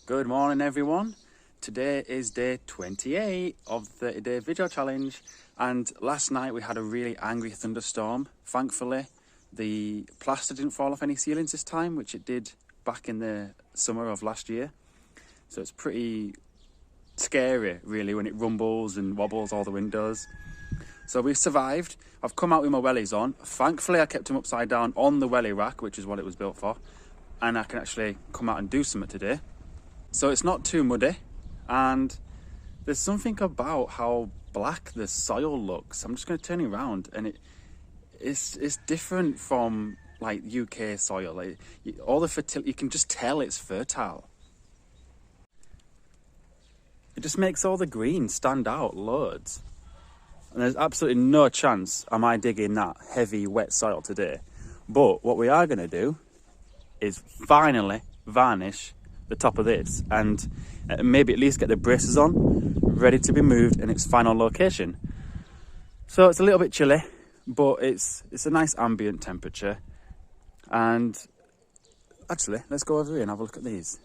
Good morning everyone. Today is day 28 of the 30-day video challenge, and last night we had a really angry thunderstorm. Thankfully the plaster didn't fall off any ceilings this time, which it did back in the summer of last year. So it's pretty scary really when it rumbles and wobbles all the windows. So we've survived. I've come out with my wellies on. Thankfully I kept them upside down on the welly rack, which is what it was built for, and I can actually come out and do something today. So it's not too muddy, and there's something about how black the soil looks. I'm just going to turn it around, and it's different from like UK soil. Like, all the fertility, you can just tell it's fertile. It just makes all the green stand out loads. And there's absolutely no chance am I digging that heavy wet soil today. But what we are going to do is finally varnish the top of this, and maybe at least get the braces on, ready to be moved in its final location. So it's a little bit chilly, but it's a nice ambient temperature. And actually, let's go over here and have a look at these.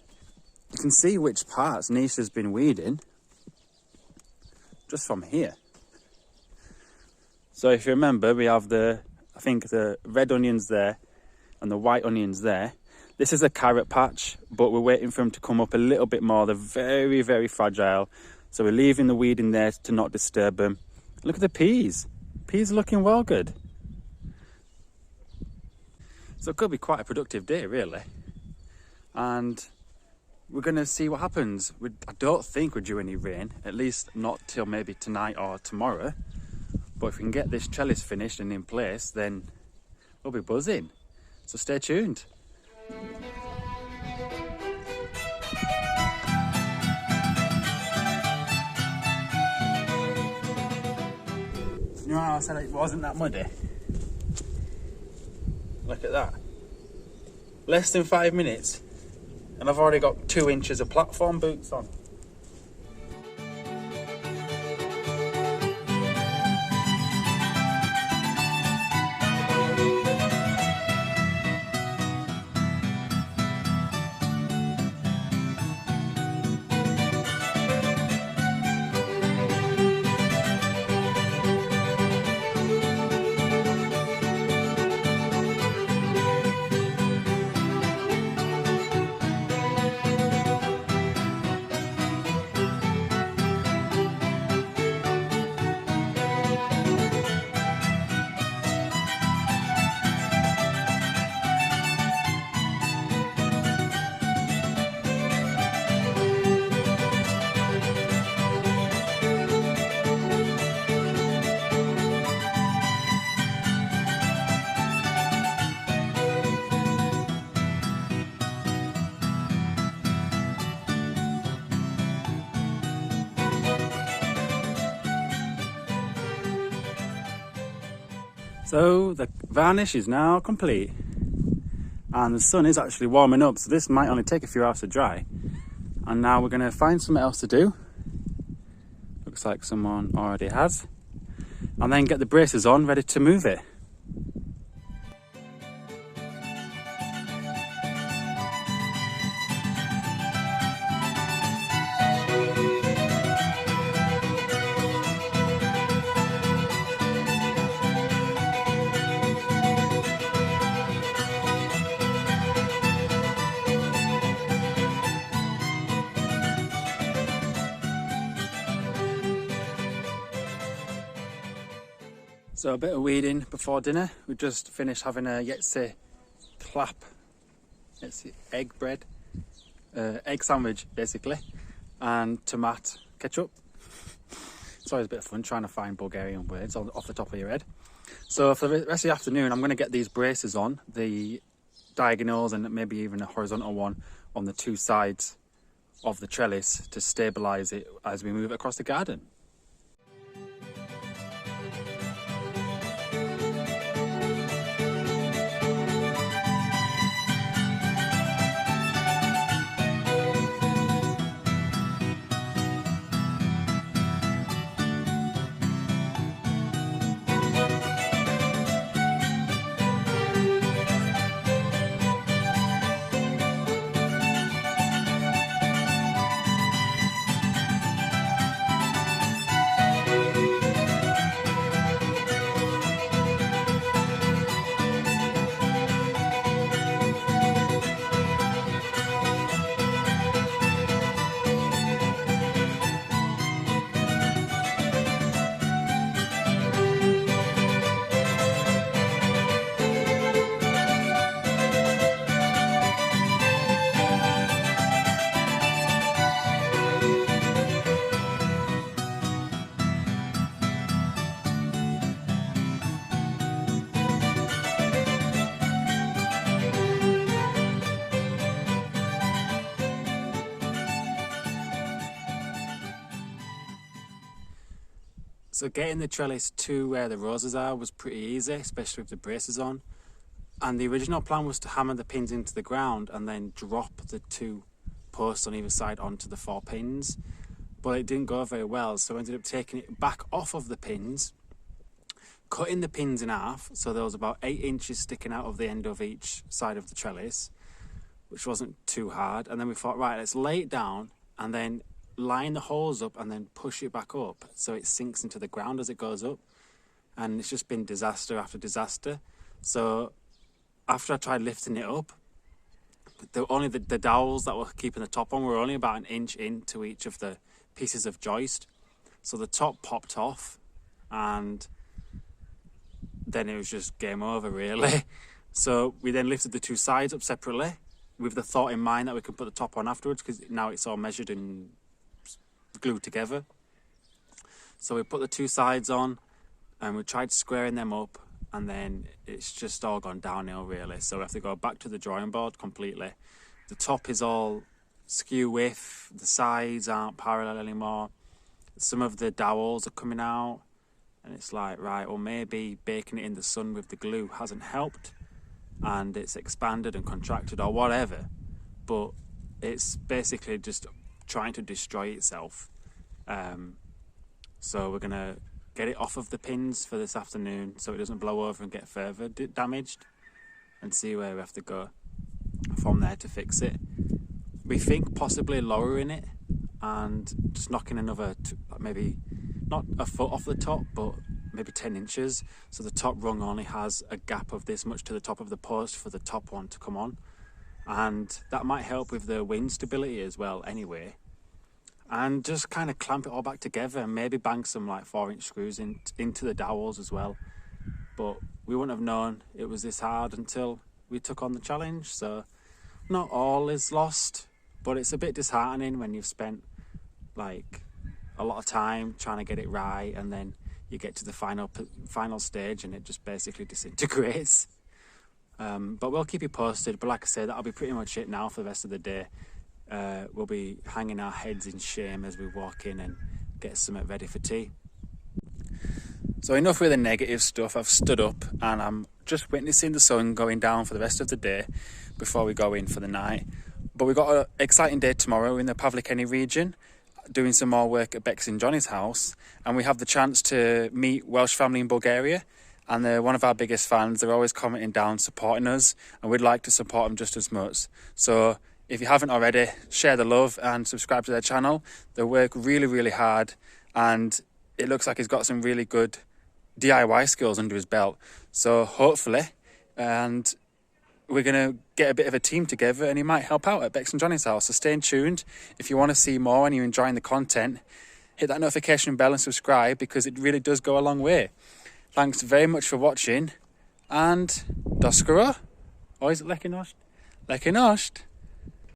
You can see which parts Nisha's been weeding just from here. So if you remember, we have the red onions there and the white onions there. This is a carrot patch, but we're waiting for them to come up a little bit more. They're very, very fragile. So we're leaving the weed in there to not disturb them. Look at the peas. Peas are looking well good. So it could be quite a productive day, really. And we're going to see what happens. I don't think we're due any rain, at least not till maybe tonight or tomorrow. But if we can get this trellis finished and in place, then we'll be buzzing. So stay tuned. You know how I said it wasn't that muddy? Look at that. Less than 5 minutes and I've already got 2 inches of platform boots on. So the varnish is now complete, and the sun is actually warming up, so this might only take a few hours to dry. And now we're going to find something else to do. Looks like someone already has. And then get the braces on, ready to move it. So a bit of weeding before dinner. We just finished having a Yetse clap, Yetse egg bread, egg sandwich basically, and tomato ketchup. It's always a bit of fun trying to find Bulgarian words off the top of your head. So for the rest of the afternoon, I'm going to get these braces on, the diagonals and maybe even a horizontal one on the 2 sides of the trellis to stabilise it as we move it across the garden. So getting the trellis to where the roses are was pretty easy, especially with the braces on. And the original plan was to hammer the pins into the ground and then drop the 2 posts on either side onto the 4 pins. But it didn't go very well, so I ended up taking it back off of the pins, cutting the pins in half, so there was about 8 inches sticking out of the end of each side of the trellis, which wasn't too hard. And then we thought, right, let's lay it down and then line the holes up and then push it back up so it sinks into the ground as it goes up. And it's just been disaster after disaster. So after I tried lifting it up, only the dowels that were keeping the top on were only about 1 inch into each of the pieces of joist. So the top popped off, and then it was just game over, really. So we then lifted the 2 sides up separately with the thought in mind that we could put the top on afterwards, because now it's all measured and glued together. So we put the 2 sides on and we tried squaring them up, and then it's just all gone downhill, really. So we have to go back to the drawing board completely. The top is all skew width, the sides aren't parallel anymore, some of the dowels are coming out, and it's like, right, well, maybe baking it in the sun with the glue hasn't helped and it's expanded and contracted or whatever, but it's basically just trying to destroy itself. So we're gonna get it off of the pins for this afternoon so it doesn't blow over and get further damaged, and see where we have to go from there to fix it. We think possibly lowering it and just knocking another, maybe not a foot off the top, but maybe 10 inches. So the top rung only has a gap of this much to the top of the post for the top one to come on. And that might help with the wind stability as well anyway. And just kind of clamp it all back together and maybe bang some like 4-inch screws into the dowels as well. But we wouldn't have known it was this hard until we took on the challenge. So not all is lost, but it's a bit disheartening when you've spent like a lot of time trying to get it right, and then you get to the final stage and it just basically disintegrates. But we'll keep you posted. But like I say, that'll be pretty much it now for the rest of the day. We'll be hanging our heads in shame as we walk in and get something ready for tea. So enough with the negative stuff. I've stood up and I'm just witnessing the sun going down for the rest of the day before we go in for the night. But we've got an exciting day tomorrow in the Pavlikeni region, doing some more work at Bex and Johnny's house, and we have the chance to meet Welsh family in Bulgaria, and they're one of our biggest fans. They're always commenting down, supporting us, and we'd like to support them just as much. So if you haven't already, share the love and subscribe to their channel. They work really, really hard, and it looks like he's got some really good DIY skills under his belt. So hopefully, and we're going to get a bit of a team together and he might help out at Bex and Johnny's house. So stay tuned. If you want to see more and you're enjoying the content, hit that notification bell and subscribe, because it really does go a long way. Thanks very much for watching, and Doskara, or is it Lekinost? Lekinost.